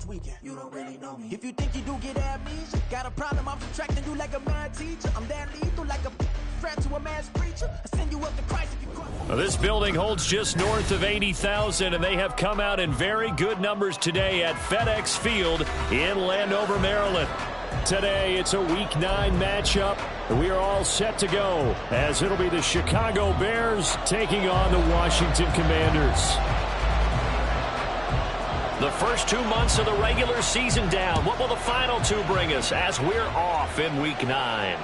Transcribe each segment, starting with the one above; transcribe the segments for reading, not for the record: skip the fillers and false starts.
tweaking. You don't really know me. If you think you do get amnesia, got a problem, I'm subtracting you like a mad teacher. I'm that lethal like a threat to a mass preacher. I send you up to Christ if you cry. Well, this building holds just north of 80,000, and they have come out in very good numbers today at FedEx Field in Landover, Maryland. Today, it's a Week 9 matchup. We are all set to go, as it'll be the Chicago Bears taking on the Washington Commanders. The first 2 months of the regular season down. What will the final 2 bring us as we're off in Week 9?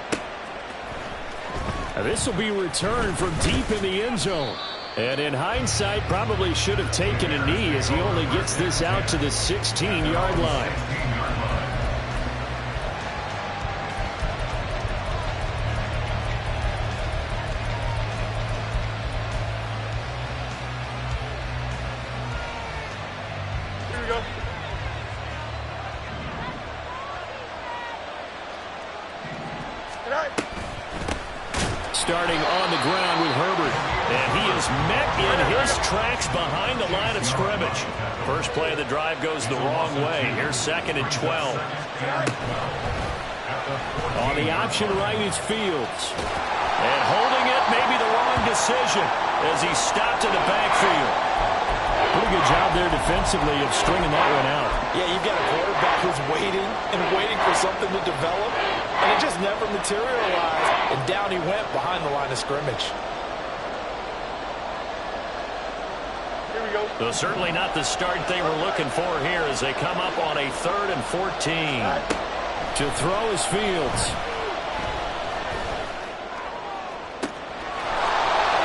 This will be returned from deep in the end zone. And in hindsight, probably should have taken a knee as he only gets this out to the 16-yard line. Starting on the ground with Herbert. And he is met in his tracks behind the line of scrimmage. First play of the drive goes the wrong way. Here's 2nd and 12. On the option right is Fields. And holding it may be the wrong decision as he's stopped in the backfield. Pretty good job there defensively of stringing that one out. Yeah, you've got a quarterback who's waiting and waiting for something to develop, and it just never materialized, and down he went behind the line of scrimmage. Here we go. So certainly not the start they were looking for here as they come up on a 3rd and 14. To throw is Fields.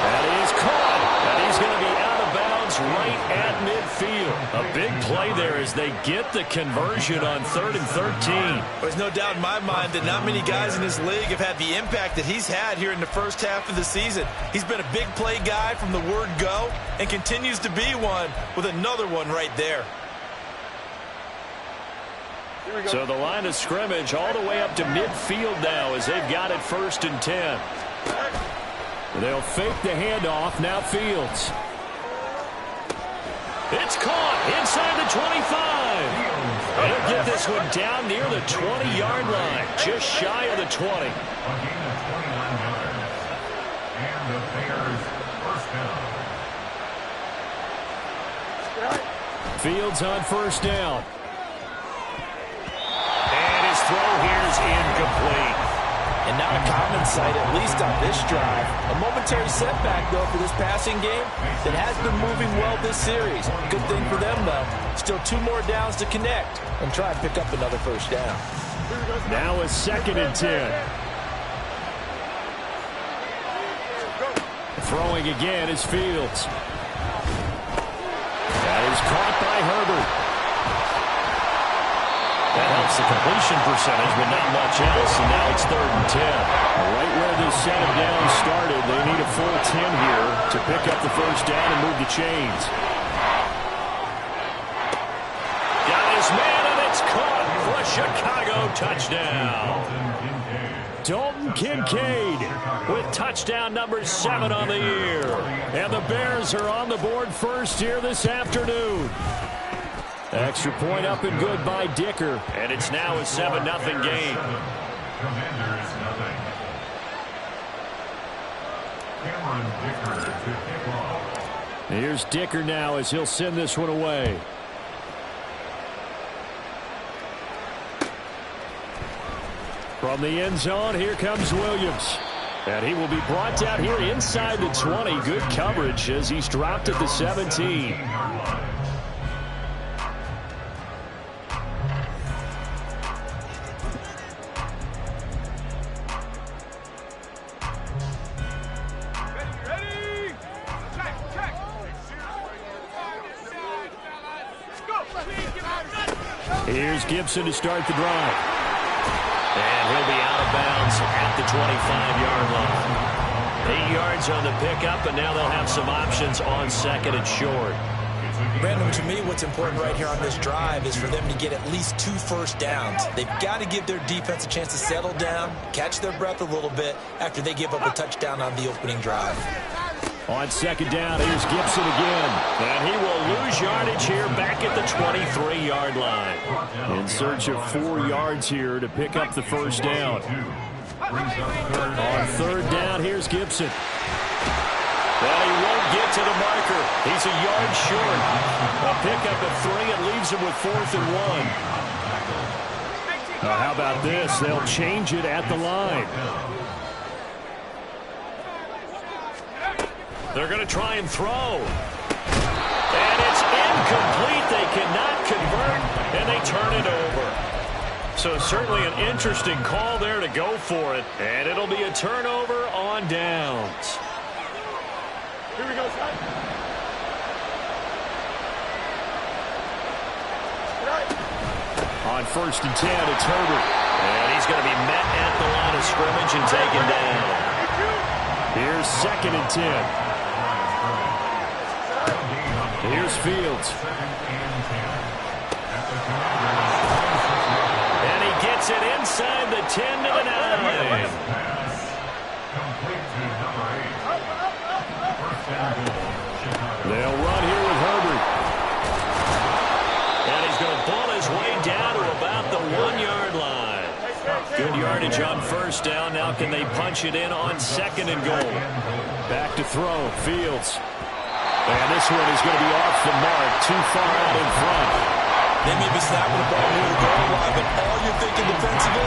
That is caught, and he's going to be out of bounds right at midfield. A big play there as they get the conversion on 3rd and 13. There's no doubt in my mind that not many guys in this league have had the impact that he's had here in the first half of the season. He's been a big play guy from the word go and continues to be one with another one right there. So the line of scrimmage all the way up to midfield now as they've got it 1st and 10. They'll fake the handoff. Now Fields. It's caught inside the 25. They'll get this one down near the 20-yard line, just shy of the 20. And the Bears first down. Fields on 1st down. And his throw here is incomplete. And not a common sight, at least on this drive. A momentary setback, though, for this passing game that has been moving well this series. Good thing for them, though. Still 2 more downs to connect and try and pick up another 1st down. Now a 2nd and 10. Throwing again is Fields. That is caught by Herbert. That helps the completion percentage, but not much else. And now it's 3rd and 10. Right where this set of downs started, they need a full 10 here to pick up the 1st down and move the chains. Got his man, and it's caught for a Chicago touchdown. Dalton Kincaid with touchdown number 7 on the year. And the Bears are on the board first here this afternoon. Extra point up and good by Dicker. And it's now a 7-0 game. Commanders nothing. Cameron Dicker to kick off. Here's Dicker now as he'll send this one away. From the end zone, here comes Williams. And he will be brought down here inside the 20. Good coverage as he's dropped at the 17. Here's Gibson to start the drive. And he'll be out of bounds at the 25-yard line. 8 yards on the pickup, and now they'll have some options on 2nd and short. Brandon, to me, what's important right here on this drive is for them to get at least 2 first downs. They've got to give their defense a chance to settle down, catch their breath a little bit after they give up a touchdown on the opening drive. On second down, here's Gibson again. And he will lose yardage here back at the 23-yard line. In search of 4 yards here to pick up the first down. On third down, here's Gibson. Well, he won't get to the marker. He's a yard short. A pickup of 3. It leaves him with 4th and 1. How about this? They'll change it at the line. They're going to try and throw. And it's incomplete. They cannot convert, and they turn it over. So certainly an interesting call there to go for it. And it'll be a turnover on downs. Here we go, son. On first and 10, it's Herbert. And he's going to be met at the line of scrimmage and taken down. Here's second and 10. Here's Fields. And he gets it inside the 10 to the 9. They'll run here with Herbert. And he's going to ball his way down to about the 1-yard line. Good yardage on first down. Now can they punch it in on second and goal? Back to throw. Fields. And this one is going to be off the mark, too far out in front. They may be snapping the ball near the goal line, but all you're thinking defensively,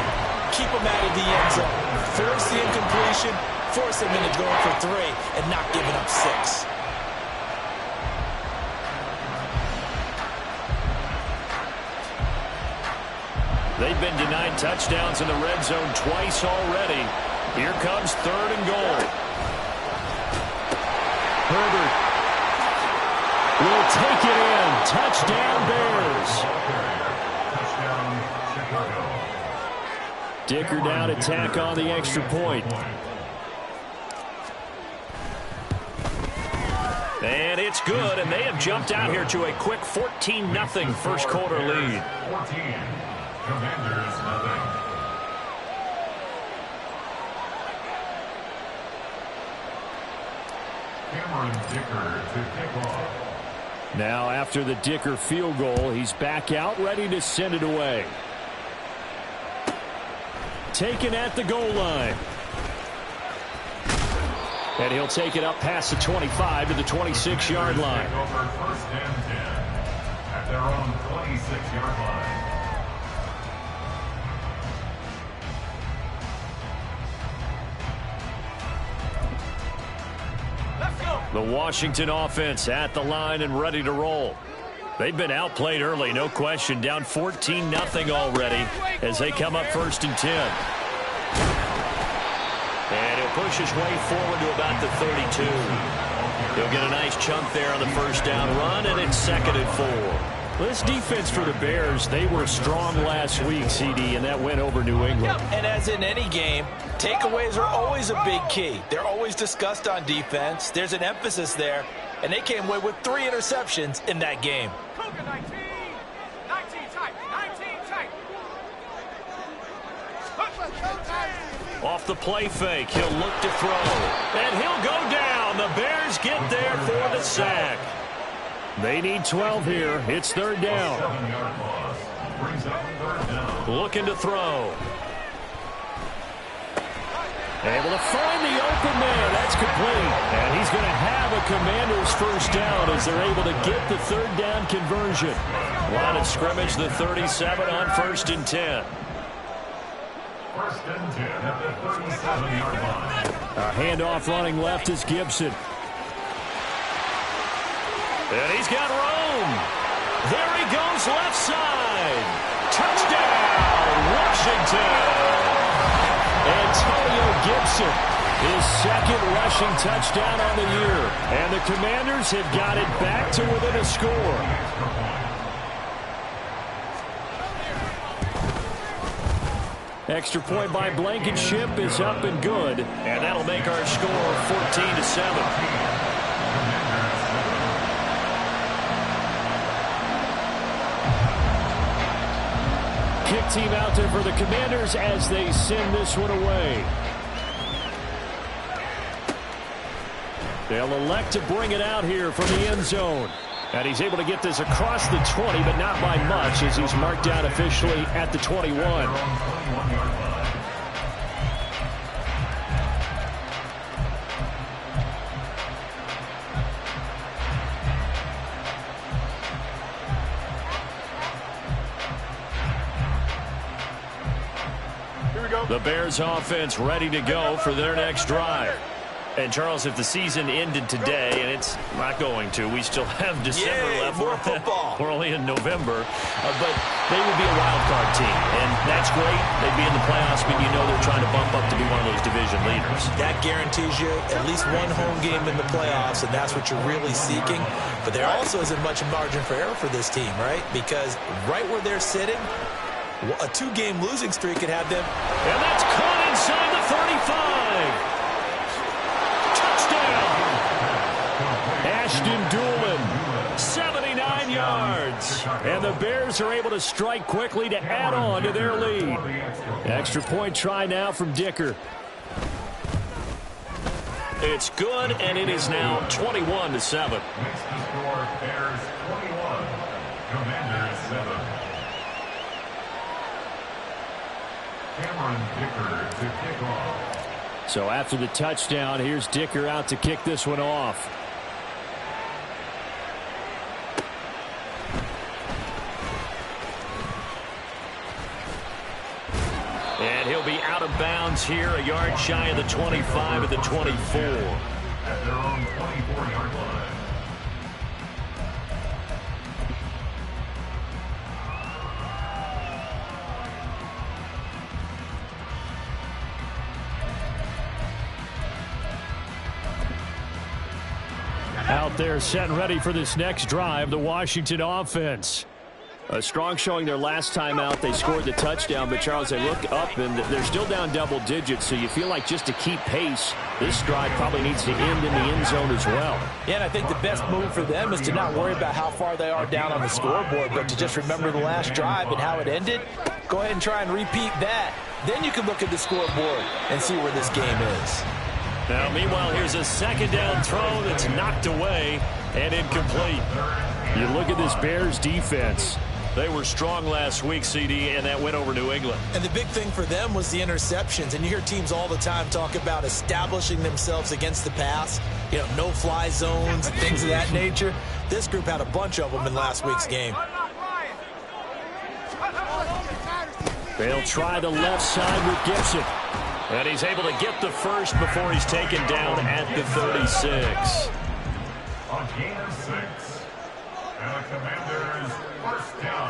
keep them out of the end zone. Force the incompletion, force them into going for 3, and not giving up 6. They've been denied touchdowns in the red zone twice already. Here comes third and goal. Herbert will take it in. Touchdown, Bears. Dicker down to tack on the extra point. And it's good, and they have jumped out here to a quick 14-0 first quarter lead. 14. Commanders, nothing. Cameron Dicker to kick off. Now after the Dicker field goal, he's back out ready to send it away. Taken at the goal line. And he'll take it up past the 25 to the 26-yard line. Over first and 10 at their own 26-yard line. The Washington offense at the line and ready to roll. They've been outplayed early, no question. Down 14-0 already as they come up first and 10. And he'll push his way forward to about the 32. He'll get a nice chunk there on the first down run, and it's second and 4. This defense for the Bears, they were strong last week, CD, and that went over New England. And as in any game, takeaways are always a big key. They're always discussed on defense. There's an emphasis there, and they came away with 3 interceptions in that game. 19 tight. Off the play fake, he'll look to throw, and he'll go down. The Bears get there for the sack. They need 12 here. It's third down. 7-yard loss. Brings up third down. Looking to throw. Able to find the open man. That's complete. And he's going to have a Commander's first down as they're able to get the third down conversion. Line of scrimmage, the 37 on first and 10. First and 10 at the 37-yard line. A handoff running left is Gibson. And he's got room. There he goes left side. Touchdown, Washington. Antonio Gibson, his second rushing touchdown on the year. And the Commanders have got it back to within a score. Extra point by Blankenship is up and good. And that'll make our score 14-7. Kick team out there for the Commanders as they send this one away. They'll elect to bring it out here from the end zone. And he's able to get this across the 20, but not by much, as he's marked down officially at the 21. Here we go. The Bears offense ready to go for their next drive. And, Charles, if the season ended today, and it's not going to, we still have December left. More football. We're only in November. But they would be a wild card team, and that's great. They'd be in the playoffs, but you know they're trying to bump up to be one of those division leaders. That guarantees you at least one home game in the playoffs, and that's what you're really seeking. But there also isn't much margin for error for this team, right? Because right where they're sitting, a 2-game losing streak could have them. And that's caught inside the 35. Ashton Doolin, 79 yards. And the Bears are able to strike quickly to add on to their lead. Extra point try now from Dicker. It's good, and it is now 21-7. Makes the score Bears 21, Commanders 7. Cameron Dicker to kick off. So after the touchdown, here's Dicker out to kick this one off. And he'll be out of bounds here, a yard shy of the 25 at the 24. At their own 24-yard line. Out there set and ready for this next drive, the Washington offense. A strong showing their last time out. They scored the touchdown, but, Charles, they look up, and they're still down double digits, so you feel like just to keep pace, this drive probably needs to end in the end zone as well. Yeah, and I think the best move for them is to not worry about how far they are down on the scoreboard, but to just remember the last drive and how it ended. Go ahead and try and repeat that. Then you can look at the scoreboard and see where this game is. Now, meanwhile, here's a second down throw that's knocked away and incomplete. You look at this Bears defense. They were strong last week, CD, and that went over New England. And the big thing for them was the interceptions. And you hear teams all the time talk about establishing themselves against the pass. You know, no-fly zones and things of that nature. This group had a bunch of them in last week's game. They'll try the left side with Gibson. And he's able to get the first before he's taken down at the 36. On gain of 6. And the Commanders first down.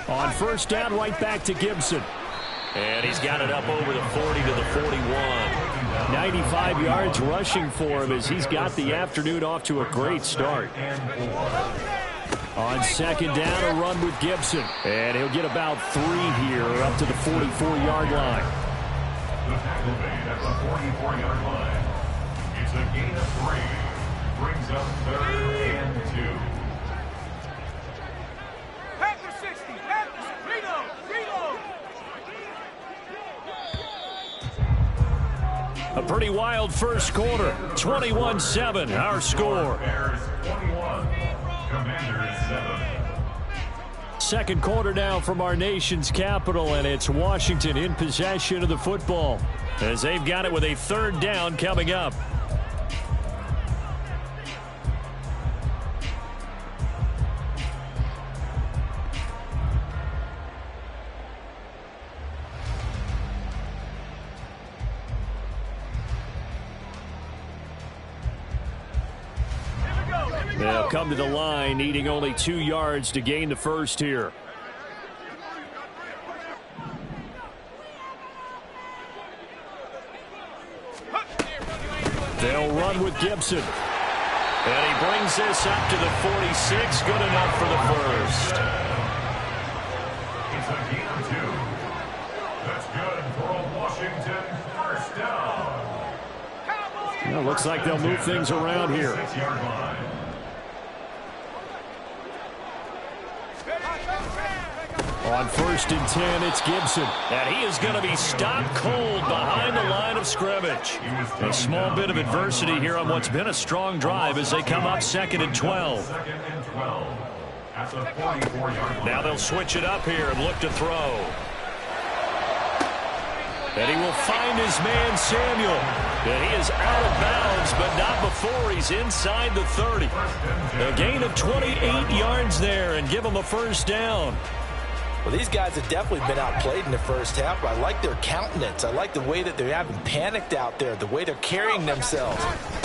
On first down, right back to Gibson. And he's got it up over the 40 to the 41. 95 yards rushing for him as he's got the afternoon off to a great start. On second down, a run with Gibson. And he'll get about 3 here up to the 44-yard line. The tackle made at the 44-yard line. It's a gain of 3. Brings up 3rd and 2. Panther 60. Panthers. Reload. A pretty wild first quarter. 21-7, our score. Bears 21. Commanders 7. Second quarter now from our nation's capital, and it's Washington in possession of the football as they've got it with a third down coming up. They'll come to the line, needing only 2 yards to gain the first here. They'll run with Gibson. And he brings this up to the 46. Good enough for the first. It's a gain of 2. That's good for a Washington first down. Well, looks like they'll move things around here. 6-yard line. On 1st and 10, it's Gibson. And he is going to be stopped cold behind the line of scrimmage. A small bit of adversity here on what's been a strong drive as they come up 2nd and 12. Now they'll switch it up here and look to throw. And he will find his man, Samuel. And he is out of bounds, but not before he's inside the 30. A gain of 28 yards there and give him a first down. Well, these guys have definitely been outplayed in the first half, but I like their countenance. I like the way that they haven't panicked out there, the way they're carrying themselves.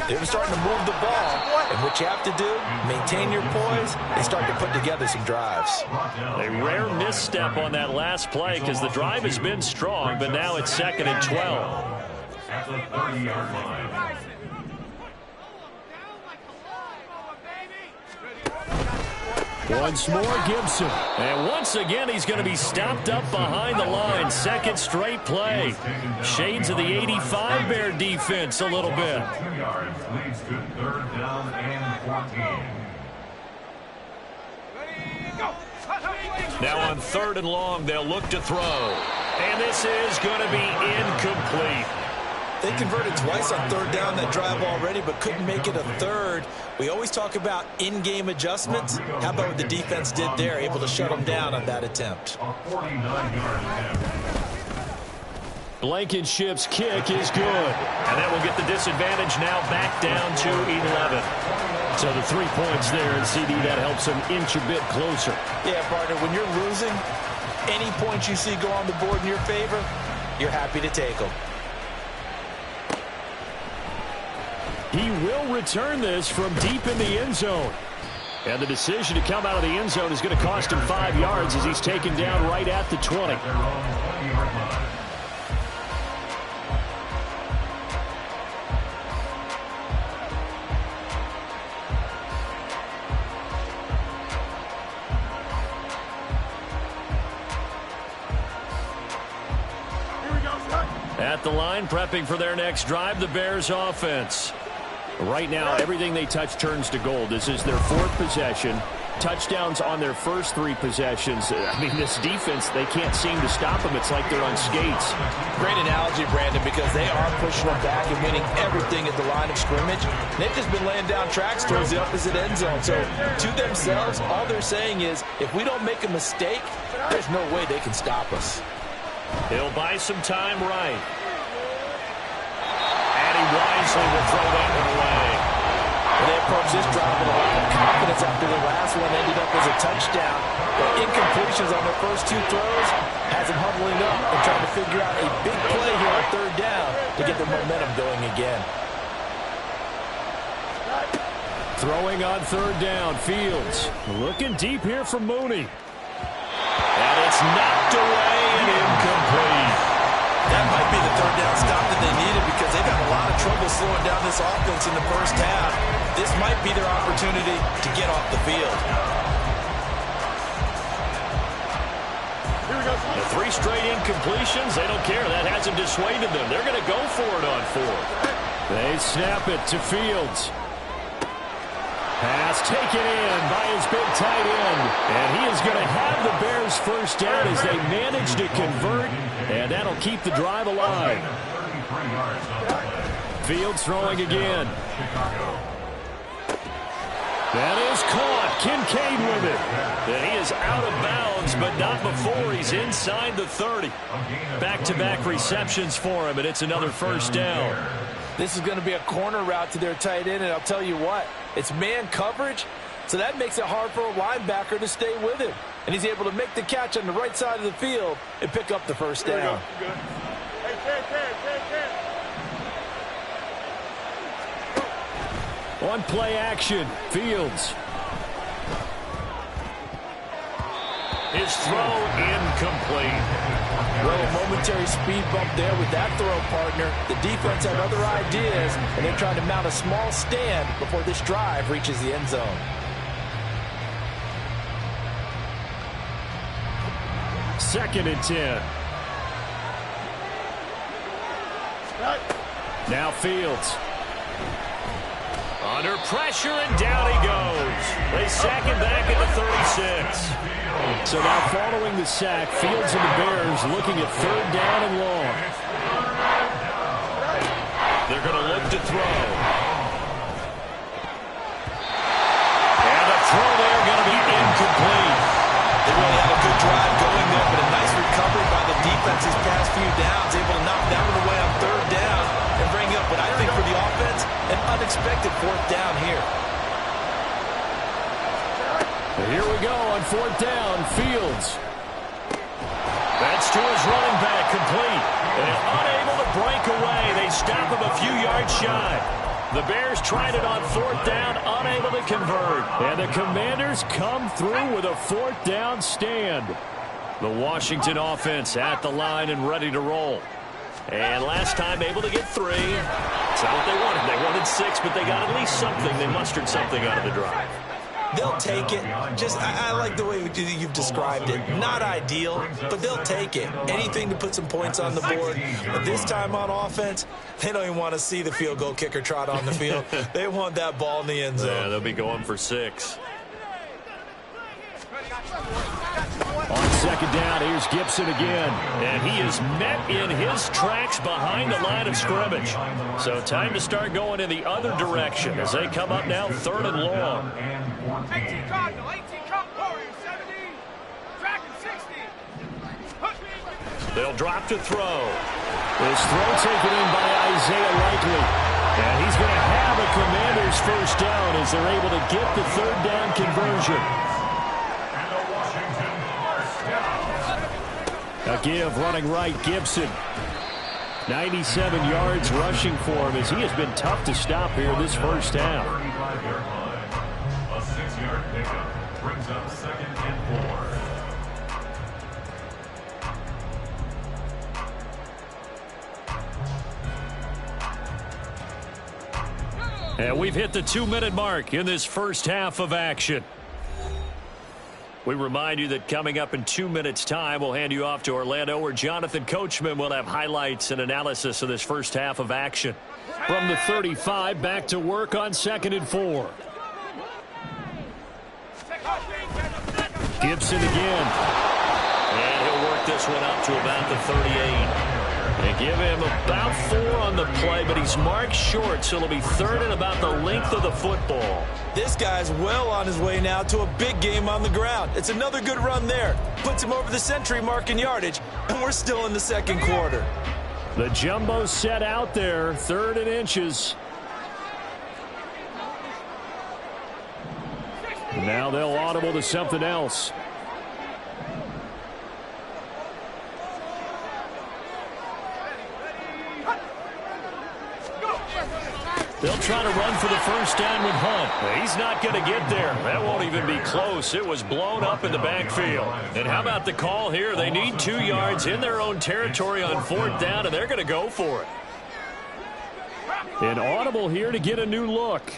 They're starting to move the ball, and what you have to do, maintain your poise and start to put together some drives. A rare misstep on that last play because the drive has been strong, but now it's 2nd and 12. At the 30-yard line. Once more, Gibson. And once again, he's going to be stopped up behind the line. 2nd straight play. Shades of the 85 Bear defense a little bit. 2 yards leads to 3rd down and 14. Now on 3rd and long, they'll look to throw. And this is going to be incomplete. They converted twice on 3rd down that drive already, but couldn't make it a 3rd. We always talk about in-game adjustments. How about what the defense did there, able to shut them down on that attempt? A 49-yard attempt. Blankenship's kick is good. And that will get the disadvantage now back down to 11. So the 3 points there, and CD, that helps them inch a bit closer. Yeah, partner, when you're losing, any points you see go on the board in your favor, you're happy to take them. He will return this from deep in the end zone. And the decision to come out of the end zone is going to cost him 5 yards as he's taken down right at the 20. At the line, prepping for their next drive, the Bears offense. Right now, everything they touch turns to gold. This is their 4th possession. Touchdowns on their first 3 possessions. I mean, this defense, they can't seem to stop them. It's like they're on skates. Great analogy, Brandon, because they are pushing them back and winning everything at the line of scrimmage. They've just been laying down tracks towards the opposite end zone. So, to themselves, all they're saying is, if we don't make a mistake, there's no way they can stop us. He'll buy some time right. And he wisely will throw that one away. They approach this drive with a lot of confidence after the last one ended up as a touchdown. But incompletions on their first 2 throws has them huddling up and trying to figure out a big play here on 3rd down to get their momentum going again. Throwing on 3rd down, Fields. Looking deep here for Mooney. And it's knocked away and incomplete. That might be the 3rd down stop that they needed because they've had a lot of trouble slowing down this offense in the first half. This might be their opportunity to get off the field. The 3 straight incompletions, they don't care. That hasn't dissuaded them. They're going to go for it on 4th. They snap it to Fields. Pass taken in by his big tight end. And he is going to have the Bears first down as they manage to convert. And that'll keep the drive alive. Fields throwing again. That is caught. Kincaid with it. And he is out of bounds, but not before he's inside the 30. Back-to-back receptions for him, and it's another first down. This is going to be a corner route to their tight end, and I'll tell you what, it's man coverage, so that makes it hard for a linebacker to stay with him. And he's able to make the catch on the right side of the field and pick up the first down. On play action, Fields. His throw incomplete. Well, a momentary speed bump there with that throw, partner. The defense had other ideas, and they're trying to mount a small stand before this drive reaches the end zone. Second and 10. Now Fields. Under pressure, and down he goes. They sack him back at the 36. So now following the sack, Fields and the Bears looking at 3rd down and long. They're going to look to throw. And the throw there going to be incomplete. They really had a good drive going there, but a nice recovery by the defense these past few downs, able to knock that one away on 3rd down and bring up what I think for the offense, an unexpected 4th down here. Here we go on 4th down, Fields. That's to his running back, complete. And unable to break away. They stop him a few yards shy. The Bears tried it on 4th down, unable to convert. And the Commanders come through with a 4th down stand. The Washington offense at the line and ready to roll. And last time able to get 3. It's not what they wanted. They wanted 6, but they got at least something. They mustered something out of the drive. They'll take it. I like the way you've described it. Not ideal, but they'll take it. Anything to put some points on the board. But this time on offense, they don't even want to see the field goal kicker trot on the field. They want that ball in the end zone. Yeah, they'll be going for 6. On 2nd down, here's Gibson again. And he is met in his tracks behind the line of scrimmage. So time to start going in the other direction as they come up now 3rd and long. 18 Cardinal, 18 Warriors, 70, Dragon 60. They'll drop to throw. This throw taken in by Isaiah Likely. And he's going to have a Commanders 1st down as they're able to get the 3rd down conversion. A give running right, Gibson. 97 yards rushing for him as he has been tough to stop here this 1st half. A 6-yard pickup brings up 2nd and 4. And we've hit the 2-minute mark in this 1st half of action. We remind you that coming up in 2 minutes' time, we'll hand you off to Orlando, where Jonathan Coachman will have highlights and analysis of this 1st half of action. From the 35, back to work on 2nd and 4. Gibson again. And he'll work this one up to about the 38. They give him about 4 on the play, but he's marked short, so it'll be 3rd and about the length of the football. This guy's well on his way now to a big game on the ground. It's another good run there. Puts him over the century mark in yardage, and we're still in the 2nd quarter. The jumbo set out there, 3rd and inches. Now they'll audible to something else. They'll try to run for the 1st down with Hunt. He's not going to get there. That won't even be close. It was blown up in the backfield. And how about the call here? They need 2 yards in their own territory on 4th down, and they're going to go for it. An audible here to get a new look.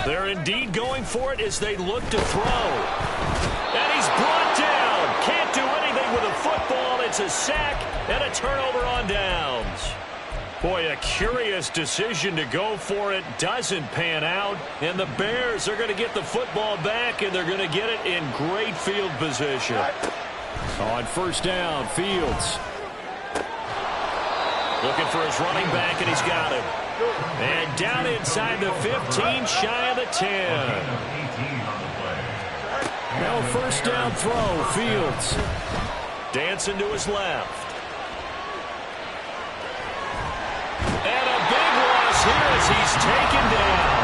They're indeed going for it as they look to throw. And he's brought down. Can't do anything with a football. It's a sack and a turnover on downs. Boy, a curious decision to go for it. Doesn't pan out. And the Bears are going to get the football back, and they're going to get it in great field position. On 1st down, Fields. Looking for his running back, and he's got him. And down inside the 15, shy of the 10. Now a 1st down throw, Fields. Dancing to his left. And a big loss here as he's taken down.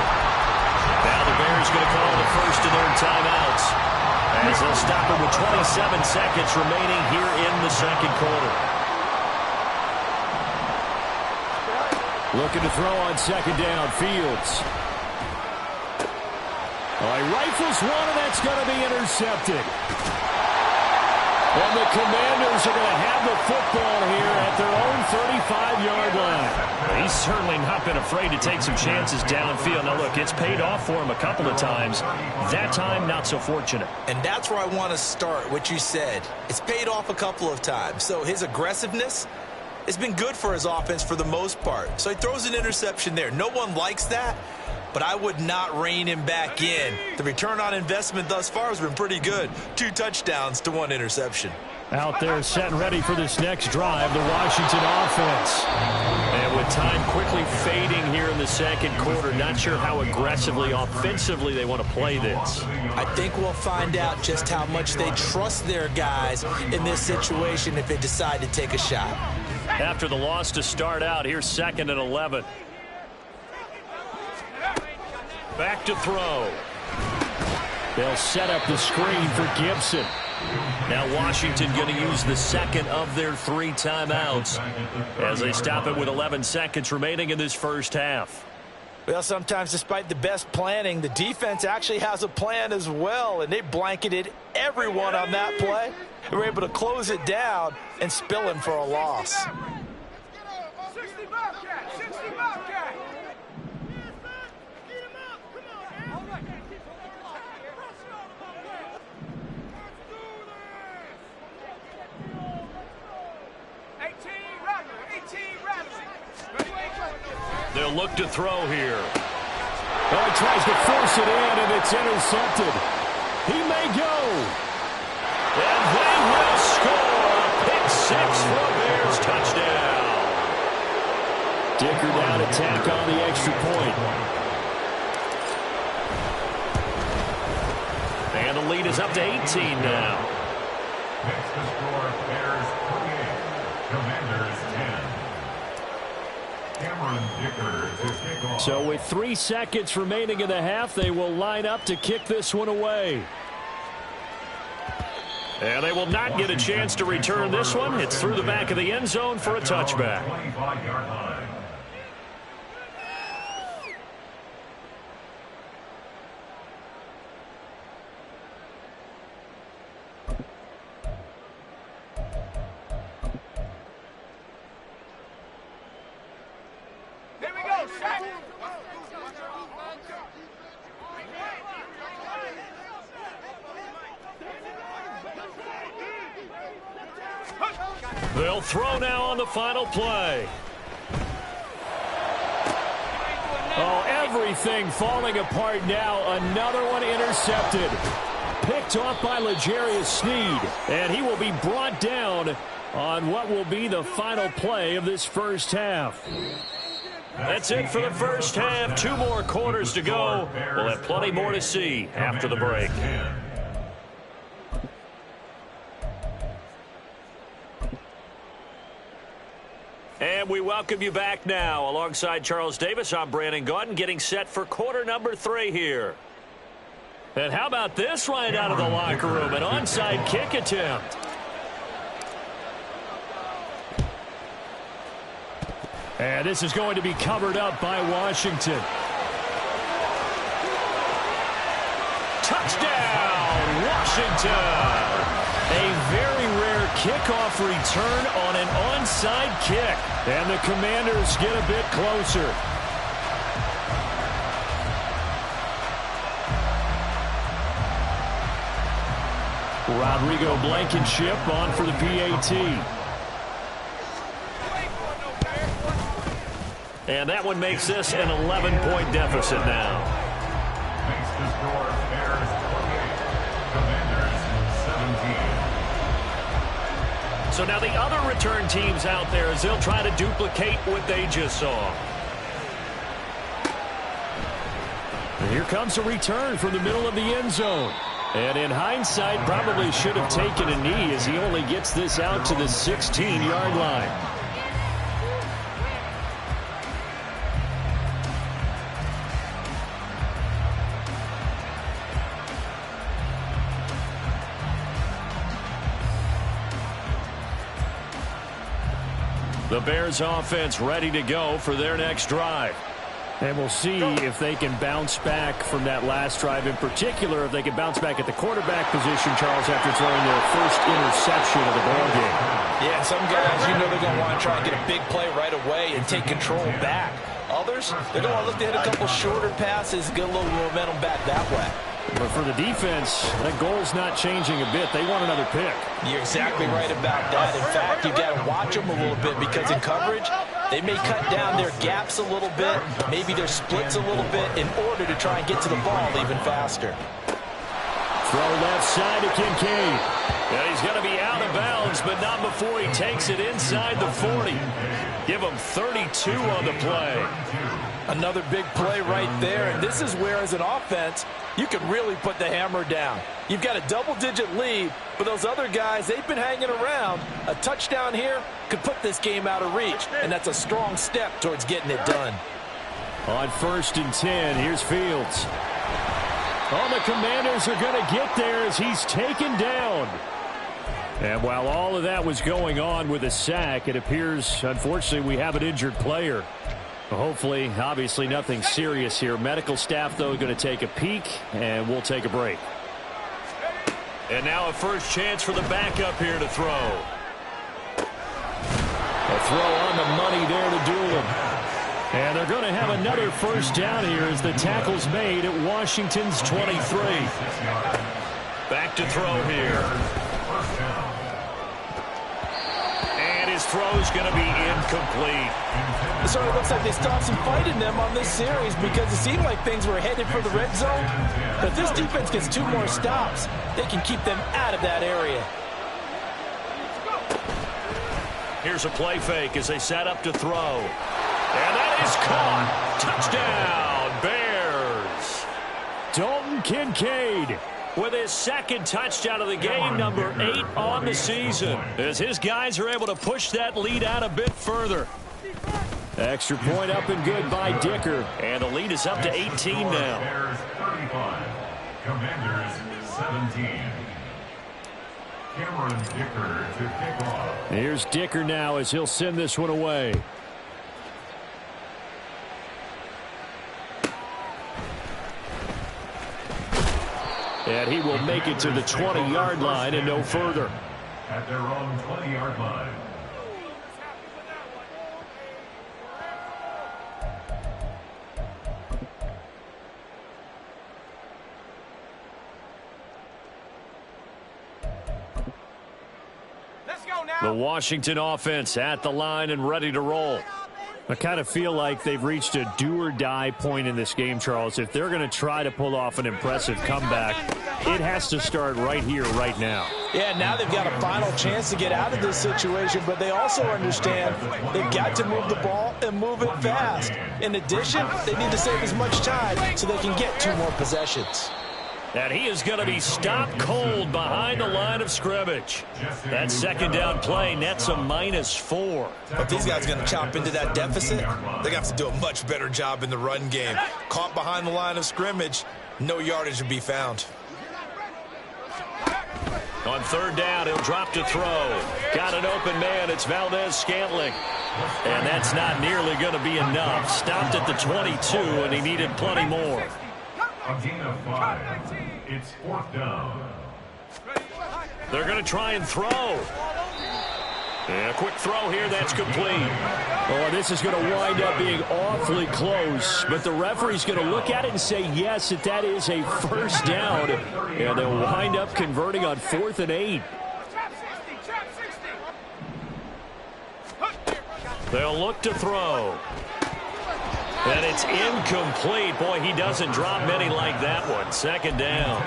Now the Bears going to call the 1st of their timeouts, as they'll stop him with 27 seconds remaining here in the 2nd quarter. Looking to throw on 2nd down, Fields. He rifles one, and that's going to be intercepted. And the Commanders are going to have the football here at their own 35-yard line. He's certainly not been afraid to take some chances downfield. Now, look, it's paid off for him a couple of times. That time, not so fortunate. And that's where I want to start, what you said. It's paid off a couple of times. So his aggressiveness, it's been good for his offense for the most part. So he throws an interception there. No one likes that, but I would not rein him back in. The return on investment thus far has been pretty good. 2 touchdowns to 1 interception. Out there set and ready for this next drive, the Washington offense. And with time quickly fading here in the second quarter, not sure how aggressively, offensively they want to play this. I think we'll find out just how much they trust their guys in this situation if they decide to take a shot. After the loss to start out, here's 2nd and 11. Back to throw. They'll set up the screen for Gibson. Now Washington going to use the second of their 3 timeouts as they stop it with 11 seconds remaining in this first half. Well, sometimes despite the best planning, the defense actually has a plan as well, and they blanketed everyone on that play. They were able to close it down and spill him for a loss. 60 Bobcat! 60 Bobcat! They'll look to throw here. Oh, he tries to force it in, and it's intercepted. He may go. And they will score. A pick 6 for a Bears touchdown. Dicker down to tack on the extra point. And the lead is up to 18 now. Next to score, Bears 28, Commanders 10. Cameron Dicker to kick off. So with 3 seconds remaining in the half, they will line up to kick this one away. And they will not get a chance to return this one. It's through the back of the end zone for a touchback. 25-yard line. Here we go, set! They'll throw now on the final play. Oh, everything falling apart now. Another one intercepted. Picked off by L'Jarius Sneed. And he will be brought down on what will be the final play of this first half. That's it for the first half. 2 more quarters to go. We'll have plenty more to see after the break. And we welcome you back now. Alongside Charles Davis, I'm Brandon Gaudin, getting set for quarter number 3 here. And how about this right out of the locker room? An onside kick attempt. And this is going to be covered up by Washington. Touchdown, Washington! A very rare kickoff return on an onside kick. And the Commanders get a bit closer. Rodrigo Blankenship on for the PAT. And that one makes this an 11-point deficit now. Next to score, Bears 28, Commanders 17. So now the other return teams out there as they'll try to duplicate what they just saw. And here comes a return from the middle of the end zone. And in hindsight, probably should have taken a knee as he only gets this out to the 16-yard line. The Bears offense ready to go for their next drive. And we'll see if they can bounce back from that last drive. In particular, if they can bounce back at the quarterback position, Charles, after throwing their first interception of the ballgame. Yeah, some guys, you know they're going to want to try and get a big play right away and take control back. Others, they're going to look to hit a couple shorter passes, get a little momentum back that way. But for the defense, that goal's not changing a bit. They want another pick. You're exactly right about that. In fact, you've got to watch them a little bit because in coverage, they may cut down their gaps a little bit, maybe their splits a little bit in order to try and get to the ball even faster. Throw left side to Kincaid. Yeah, he's going to be out of bounds, but not before he takes it inside the 40. Give him 32 on the play. Another big play right there, and this is where, as an offense, you can really put the hammer down. You've got a double-digit lead, but those other guys, they've been hanging around. A touchdown here could put this game out of reach, and that's a strong step towards getting it done. On 1st and 10, here's Fields. Oh, the Commanders are going to get there as he's taken down. And while all of that was going on with a sack, it appears, unfortunately, we have an injured player. Hopefully, obviously, nothing serious here. Medical staff, though, going to take a peek, and we'll take a break. And now a first chance for the backup here to throw. A throw on the money there to Doolin. And they're going to have another first down here as the tackle's made at Washington's 23. Back to throw here. And his throw's going to be incomplete. It sort of looks like they still have some fight in them on this series because it seemed like things were headed for the red zone. But if this defense gets 2 more stops, they can keep them out of that area. Here's a play fake as they set up to throw. And that is caught. Touchdown, Bears. Dalton Kincaid with his second touchdown of the game, number 8 on the season, as his guys are able to push that lead out a bit further. Extra point up and good by Dicker. And the lead is up to 18 now. Bears 35, Commanders 17. Cameron Dicker to kick off. Here's Dicker now as he'll send this one away. And he will make it to the 20-yard line and no further. At their own 20-yard line. The Washington offense at the line and ready to roll. I kind of feel like they've reached a do-or-die point in this game, Charles. If they're going to try to pull off an impressive comeback, it has to start right here, right now. Yeah, now they've got a final chance to get out of this situation, but they also understand they've got to move the ball and move it fast. In addition, they need to save as much time so they can get 2 more possessions. And he is going to be stopped cold behind the line of scrimmage. That second down play nets a -4. But these guys are going to chop into that deficit. They're going to have to do a much better job in the run game. Caught behind the line of scrimmage, no yardage to be found. On 3rd down, he'll drop to throw. Got an open man. It's Valdez-Scantling. And that's not nearly going to be enough. Stopped at the 22, and he needed plenty more. A gain of 5. It's 4th down. They're going to try and throw. And a quick throw here. That's complete. Oh, this is going to wind up being awfully close. But the referee's going to look at it and say, yes, that is a first down. And they'll wind up converting on 4th and 8. They'll look to throw. And it's incomplete. Boy, he doesn't drop many like that one. 2nd down.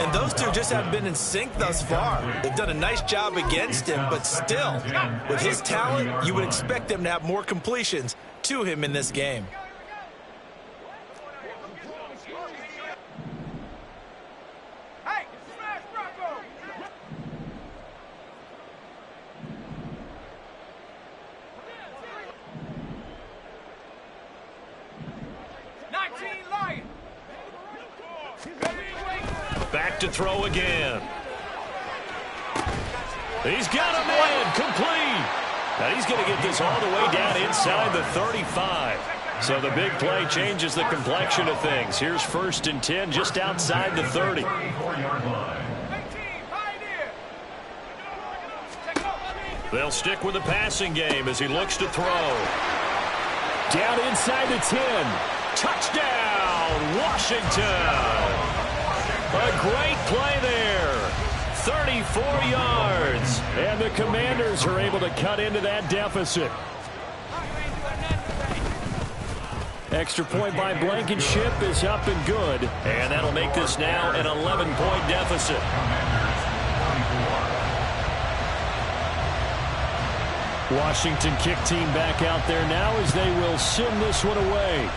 And those two just haven't been in sync thus far. They've done a nice job against him, but still, with his talent, you would expect them to have more completions to him in this game. Back to throw again. He's got a man, complete. And he's going to get this all the way down inside the 35. So the big play changes the complexion of things. Here's 1st and 10 just outside the 30. They'll stick with the passing game as he looks to throw. Down inside the 10. Touchdown, Washington. A great play there. 34 yards. And the Commanders are able to cut into that deficit. Extra point by Blankenship is up and good. And that'll make this now an 11-point deficit. Washington kick team back out there now as they will send this one away.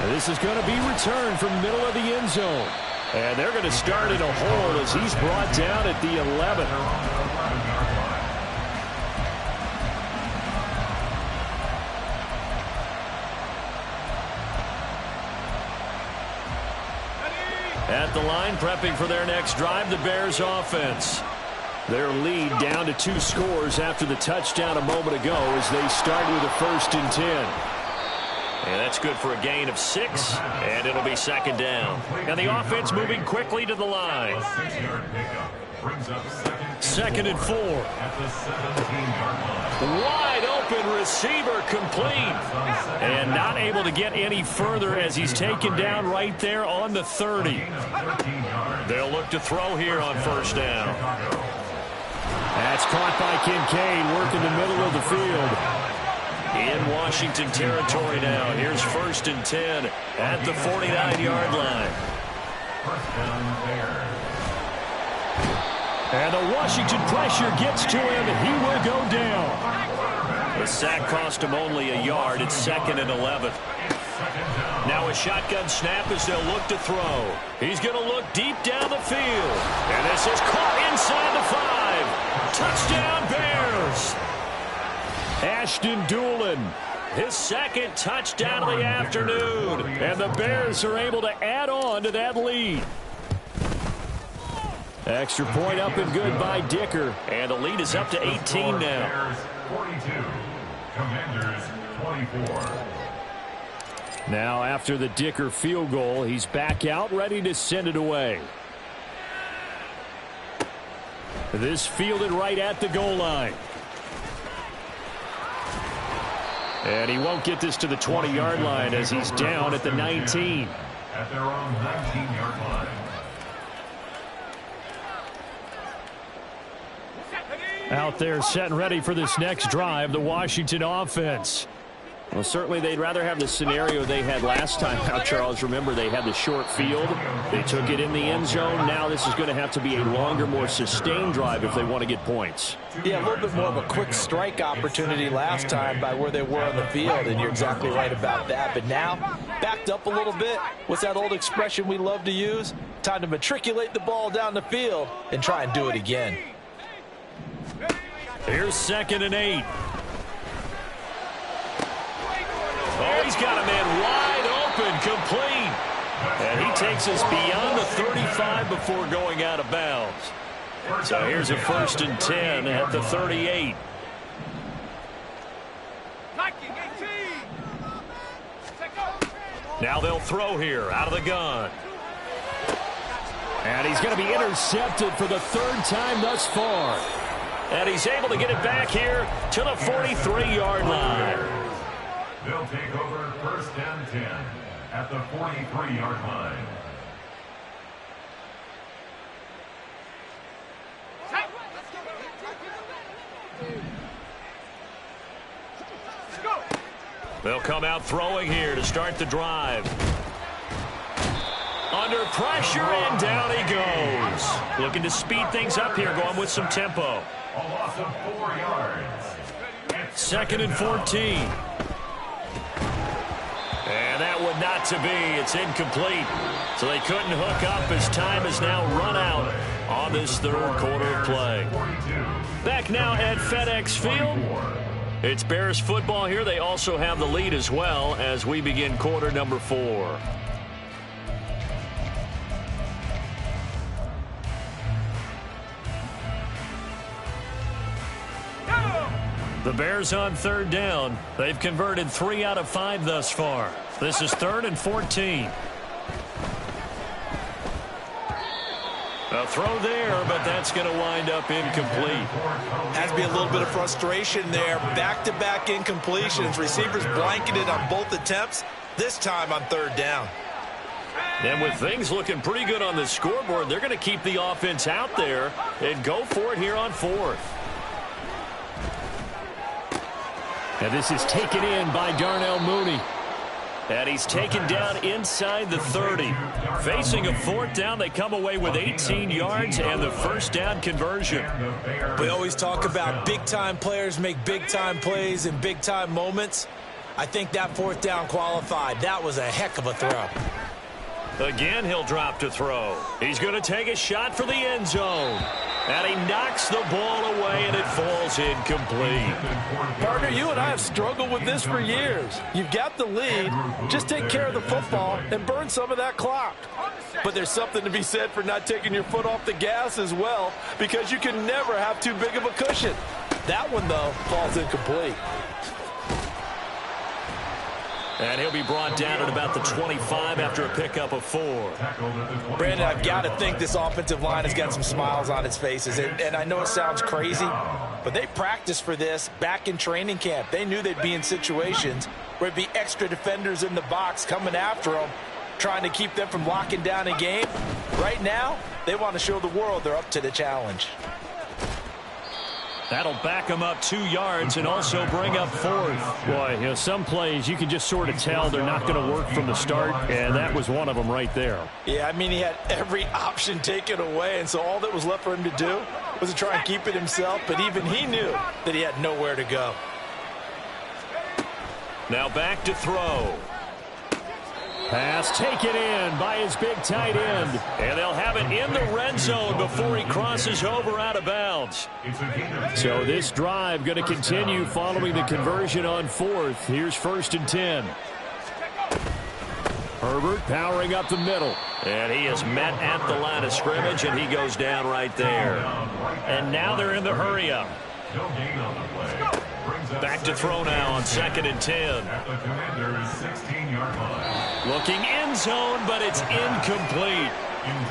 And this is going to be returned from middle of the end zone. And they're going to start in a hole as he's brought down at the 11. At the line, prepping for their next drive, the Bears offense. Their lead down to 2 scores after the touchdown a moment ago as they start with a 1st and 10. And that's good for a gain of 6, and it'll be 2nd down. And the offense moving quickly to the line. 2nd and 4. Wide open receiver complete. And not able to get any further as he's taken down right there on the 30. They'll look to throw here on 1st down. That's caught by Kincaid, working the middle of the field. In Washington territory now. Here's 1st and 10 at the 49-yard line. And the Washington pressure gets to him, and he will go down. The sack cost him only a yard. It's 2nd and 11. Now a shotgun snap as they'll look to throw. He's going to look deep down the field. And this is caught inside the 5. Touchdown, Bears. Ashton Doolin, his 2nd touchdown of the afternoon. And the Bears are able to add on to that lead. Extra point up and good by Dicker. And the lead is up to 18 now. Bears 42, Commanders 24. Now after the Dicker field goal, he's back out ready to send it away. This fielded right at the goal line. And he won't get this to the 20-yard line as he's down at the 19. At their own 19-yard line. Out there set and ready for this next drive, the Washington offense. Well, certainly they'd rather have the scenario they had last time out, Charles. Remember, they had the short field. They took it in the end zone. Now this is going to have to be a longer, more sustained drive if they want to get points. Yeah, a little bit more of a quick strike opportunity last time by where they were on the field, and you're exactly right about that. But now, backed up a little bit. What's that old expression we love to use? Time to matriculate the ball down the field and try and do it again. Here's 2nd and 8. Oh, he's got a man wide open, complete. And he takes us beyond the 35 before going out of bounds. So here's a 1st and 10 at the 38. Now they'll throw here out of the gun. And he's going to be intercepted for the 3rd time thus far. And he's able to get it back here to the 43-yard line. They'll take over 1st and 10 at the 43-yard line. They'll come out throwing here to start the drive. Under pressure, and down he goes. Looking to speed things up here, going with some tempo. A loss of 4 yards. 2nd and 14. And that would not to be. It's incomplete. So they couldn't hook up as time has now run out on this 3rd quarter of play. Back now at FedEx Field. It's Bears football here. They also have the lead as well as we begin quarter number 4. The Bears on 3rd down. They've converted 3 out of 5 thus far. This is 3rd and 14. A throw there, but that's going to wind up incomplete. Has to be a little bit of frustration there. Back-to-back incompletions. Receivers blanketed on both attempts. this time on third down. And with things looking pretty good on the scoreboard, they're going to keep the offense out there and go for it here on fourth. And this is taken in by Darnell Mooney. And he's taken down inside the 30. Facing a fourth down, they come away with 18 yards and the first down conversion. We always talk about big-time players make big-time plays in big-time moments. I think that fourth down qualified. That was a heck of a throw. Again, he'll drop to throw. He's going to take a shot for the end zone. And he knocks the ball away, and it falls incomplete. Partner, you and I have struggled with this for years. You've got the lead. Just take care of the football and burn some of that clock. But there's something to be said for not taking your foot off the gas as well, because you can never have too big of a cushion. That one, though, falls incomplete. And he'll be brought down at about the 25 after a pickup of 4. Brandon, I've got to think this offensive line has got some smiles on its faces. And I know it sounds crazy, but they practiced for this back in training camp. They knew they'd be in situations where there'd be extra defenders in the box coming after them, trying to keep them from locking down a game. Right now, they want to show the world they're up to the challenge. That'll back them up 2 yards and also bring up fourth. Boy, you know, some plays you can just sort of tell they're not going to work from the start, and that was one of them right there. Yeah, I mean, he had every option taken away, and so all that was left for him to do was to try and keep it himself, but even he knew that he had nowhere to go. Now back to throw. Pass taken in by his big tight end. And they'll have it in the red zone before he crosses over out of bounds. So this drive going to continue following the conversion on fourth. Here's 1st and 10. Herbert powering up the middle. And he is met at the line of scrimmage, and he goes down right there. And now they're in the hurry-up. Back to throw now on 2nd and 10. Looking end zone, but it's incomplete.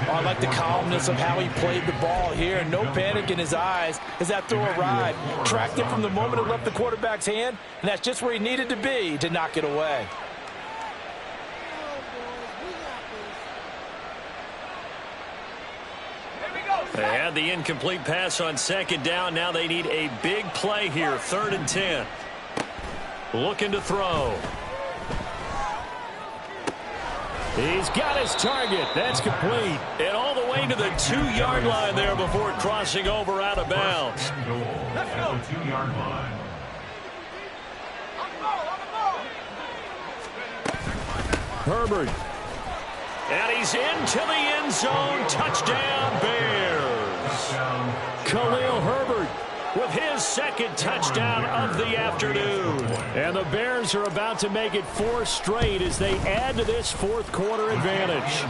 I like the calmness of how he played the ball here. No panic in his eyes as that throw arrived. Tracked it from the moment it left the quarterback's hand, and that's just where he needed to be to knock it away. They had the incomplete pass on 2nd down. Now they need a big play here. 3rd and 10. Looking to throw. He's got his target. That's complete. And all the way to the 2-yard line there before crossing over out of bounds. Let's go. 2-yard line. Herbert. And he's into the end zone. Touchdown, Bears. Khalil Herbert with his 2nd touchdown of the afternoon. And the Bears are about to make it 4 straight as they add to this 4th quarter advantage.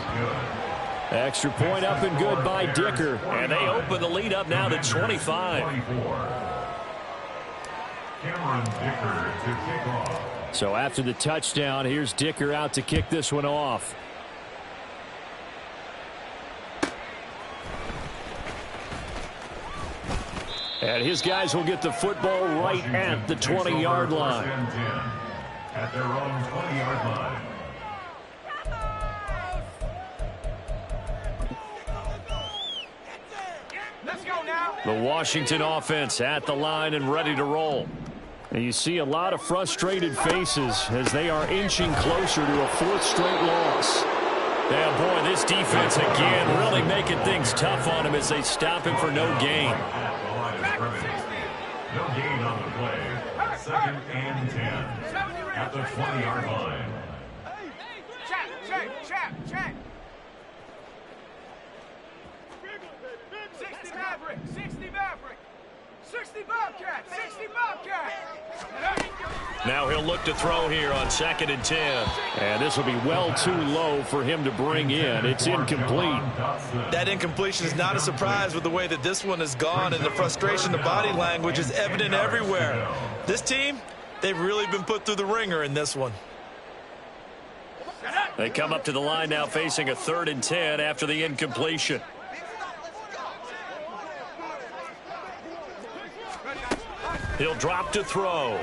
Extra point up and good by Dicker. And they open the lead up now to 25. So after the touchdown, here's Dicker out to kick this one off. And his guys will get the football right at the 20-yard line. At their own 20-yard line. Let's go now. The Washington offense at the line and ready to roll. And you see a lot of frustrated faces as they are inching closer to a 4th straight loss. Yeah, boy, this defense again really making things tough on him as they stop him for no gain. No gain on the play. 2nd and 10 at the 20-yard line. Check. 60 Maverick. 60 Bobcat. 60 Bobcat. Now he'll look to throw here on 2nd and 10. And this will be well too low for him to bring in. It's incomplete. That incompletion is not a surprise with the way that this one has gone, and the frustration, the body language is evident everywhere. This team, they've really been put through the ringer in this one. They come up to the line now facing a 3rd and 10 after the incompletion. He'll drop to throw.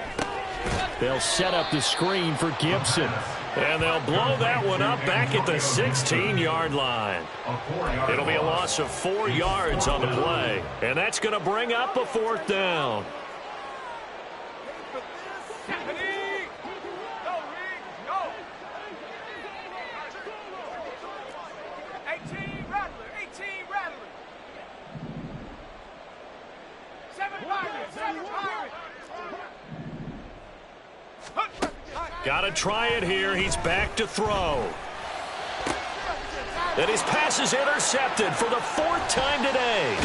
They'll set up the screen for Gibson. And they'll blow that one up back at the 16-yard line. It'll be a loss of 4 yards on the play. And that's going to bring up a 4th down. Got to try it here. He's back to throw. And his pass is intercepted for the 4th time today.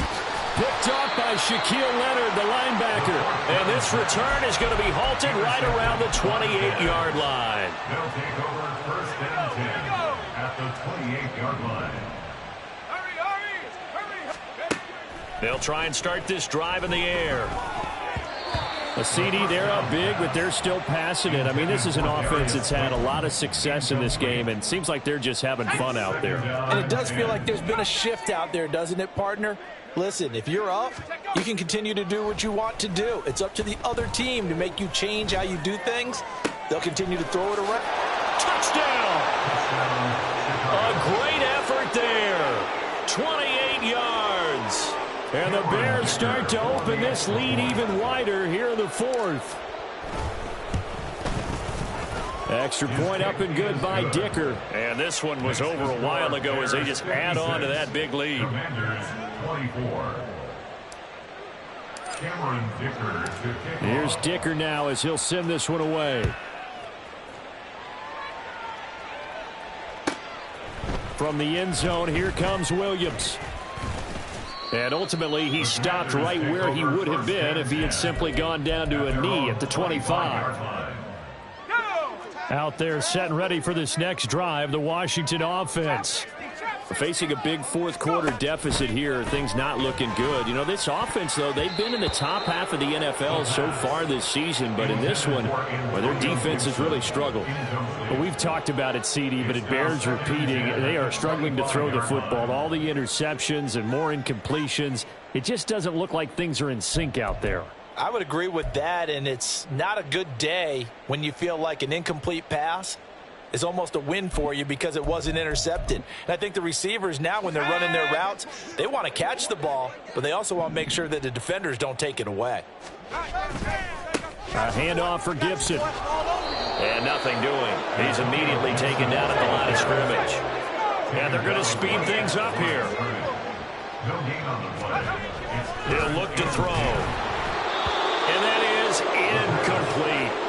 Picked off by Shaquille Leonard, the linebacker. And this return is going to be halted right around the 28-yard line. They'll take over 1st and 10 at the 28-yard line. They'll try and start this drive in the air. A CD, they're up big, but they're still passing it. I mean, this is an offense that's had a lot of success in this game, and it seems like they're just having fun out there. And it does feel like there's been a shift out there, doesn't it, partner? Listen, if you're up, you can continue to do what you want to do. It's up to the other team to make you change how you do things. They'll continue to throw it around. Touchdown! A great effort there. 28 yards. And the Bears start to open this lead even wider here in the 4th. Extra point up and good by Dicker. And this one was over a while ago as they just add on to that big lead. 24. Cameron Dicker to kick Here's off. Dicker now as he'll send this one away. From the end zone, here comes Williams. And ultimately, he stopped right where he would have been if he had simply gone down to a knee at the 25. Out there set and ready for this next drive, the Washington offense. Facing a big 4th quarter deficit here, things not looking good. You know, this offense, though, they've been in the top half of the NFL so far this season, but in this one, well, their defense has really struggled. Well, we've talked about it, CD, but it bears repeating. They are struggling to throw the football. All the interceptions and more incompletions. It just doesn't look like things are in sync out there. I would agree with that, and it's not a good day when you feel like an incomplete pass is almost a win for you because it wasn't intercepted. And I think the receivers now, when they're running their routes, they want to catch the ball, but they also want to make sure that the defenders don't take it away. A handoff for Gibson. And nothing doing. He's immediately taken down at the line of scrimmage. And they're going to speed things up here. No gain on the play. He'll look to throw. And that is incomplete.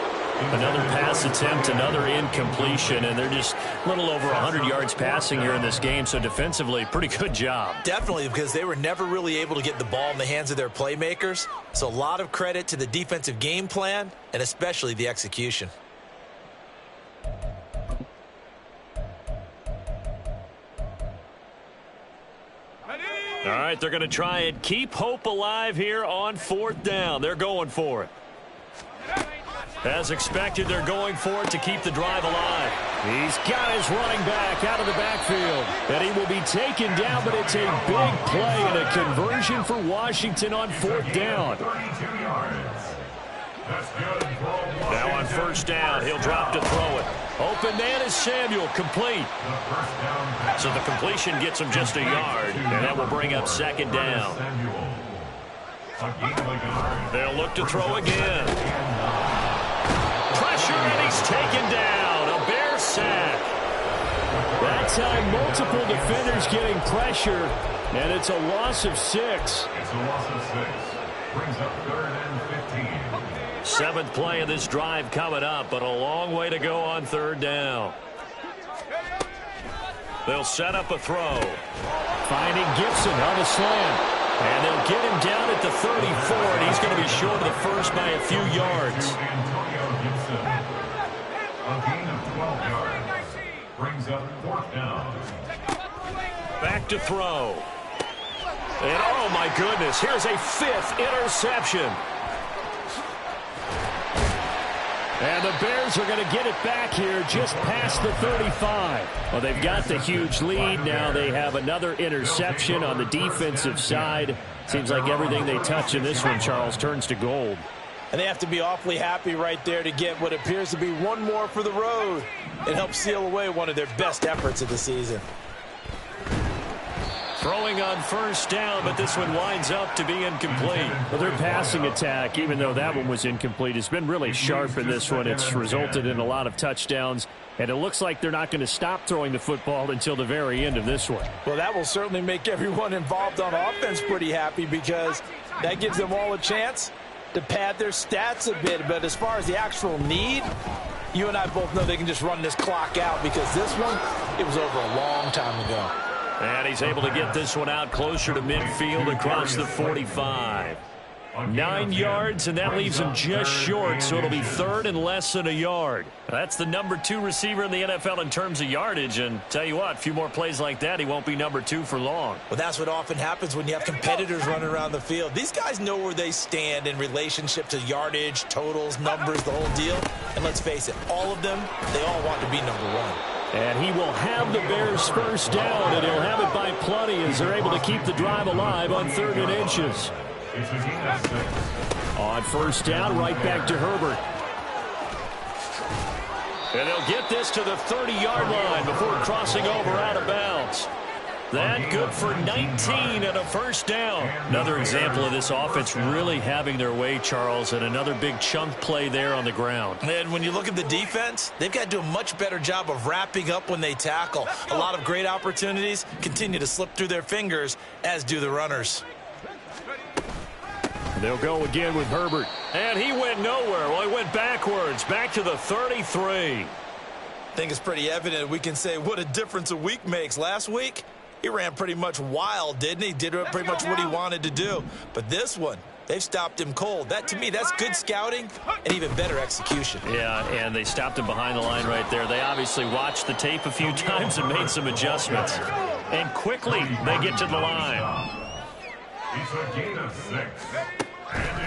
Another pass attempt, another incompletion, and they're just a little over 100 yards passing here in this game, so defensively, pretty good job. Definitely, because they were never really able to get the ball in the hands of their playmakers, so a lot of credit to the defensive game plan and especially the execution. All right, they're going to try and keep hope alive here on 4th down. They're going for it. As expected, they're going for it to keep the drive alive. He's got his running back out of the backfield. And he will be taken down, but it's a big play and a conversion for Washington on 4th down. 32 yards. That's good. Now on 1st down, he'll drop to throw it. Open man is Samuel, complete. So the completion gets him just a yard, and that will bring up 2nd down. They'll look to throw again. Pressure, and he's taken down. A Bear sack. That time, multiple defenders getting pressure, and it's a loss of 6. It's a loss of 6. Brings up 3rd and 15. 7th play of this drive coming up, but a long way to go on 3rd down. They'll set up a throw. Finding Gibson on the slant. And they'll get him down at the 34, and he's going to be short of the first by a few yards. A gain of 12 yards. Brings up 4th down. Back to throw. And oh my goodness, here's a 5th interception. And the Bears are going to get it back here just past the 35. Well, they've got the huge lead. Now they have another interception on the defensive side. Seems like everything they touch in this one, Charles, turns to gold. And they have to be awfully happy right there to get what appears to be one more for the road. It helps seal away one of their best efforts of the season. Throwing on first down, but this one winds up to be incomplete. Well, their passing attack, even though that one was incomplete, has been really sharp in this one. It's resulted in a lot of touchdowns, and it looks like they're not going to stop throwing the football until the very end of this one. Well, that will certainly make everyone involved on offense pretty happy because that gives them all a chance to pad their stats a bit. But as far as the actual need, you and I both know they can just run this clock out because this one, it was over a long time ago. And he's able to get this one out closer to midfield across the 45. 9 yards, and that leaves him just short, so it'll be third and less than a yard. That's the number 2 receiver in the NFL in terms of yardage, and tell you what, a few more plays like that, he won't be number 2 for long. Well, that's what often happens when you have competitors running around the field. These guys know where they stand in relationship to yardage, totals, numbers, the whole deal. And let's face it, all of them, they all want to be number 1. And he will have the Bears first down, and he'll have it by plenty as they're able to keep the drive alive on 3rd and inches. On first down, right back to Herbert. And they'll get this to the 30-yard line before crossing over out of bounds. That good for 19 and a first down. Another example of this offense really having their way, Charles, and another big chunk play there on the ground. And when you look at the defense, they've got to do a much better job of wrapping up when they tackle. A lot of great opportunities continue to slip through their fingers, as do the runners. They'll go again with Herbert. And he went nowhere. Well, he went backwards, back to the 33. I think it's pretty evident we can say what a difference a week makes. Last week, he ran pretty much wild, didn't he? Did pretty much what he wanted to do. But this one, they've stopped him cold. That, to me, that's good scouting and even better execution. Yeah, and they stopped him behind the line right there. They obviously watched the tape a few times and made some adjustments. And quickly, they get to the line. It's a gain of 6.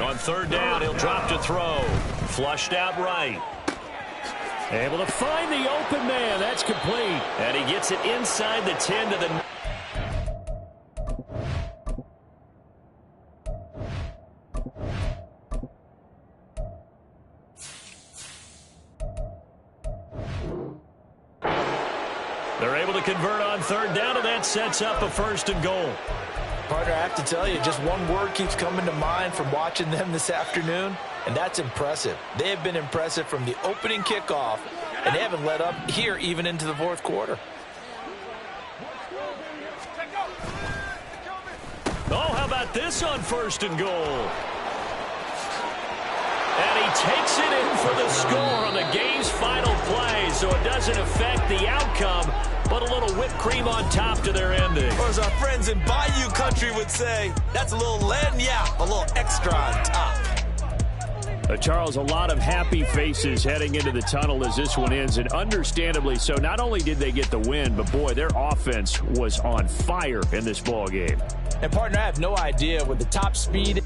On 3rd down, he'll drop to throw. Flushed out right. Able to find the open man. That's complete. And he gets it inside the 10 to the... They're able to convert on 3rd down, and that sets up a 1st and goal. Partner, I have to tell you, just one word keeps coming to mind from watching them this afternoon, and that's impressive. They have been impressive from the opening kickoff, and they haven't let up here even into the 4th quarter. Oh, how about this on 1st and goal? And he takes it in for the score on the game's final play, so it doesn't affect the outcome, but a little whipped cream on top to their ending. Or as our friends in Bayou Country would say, that's a little lagniappe, a little extra on top. Charles, a lot of happy faces heading into the tunnel as this one ends, and understandably so. Not only did they get the win, but boy, their offense was on fire in this ball game. And partner, I have no idea with the top speed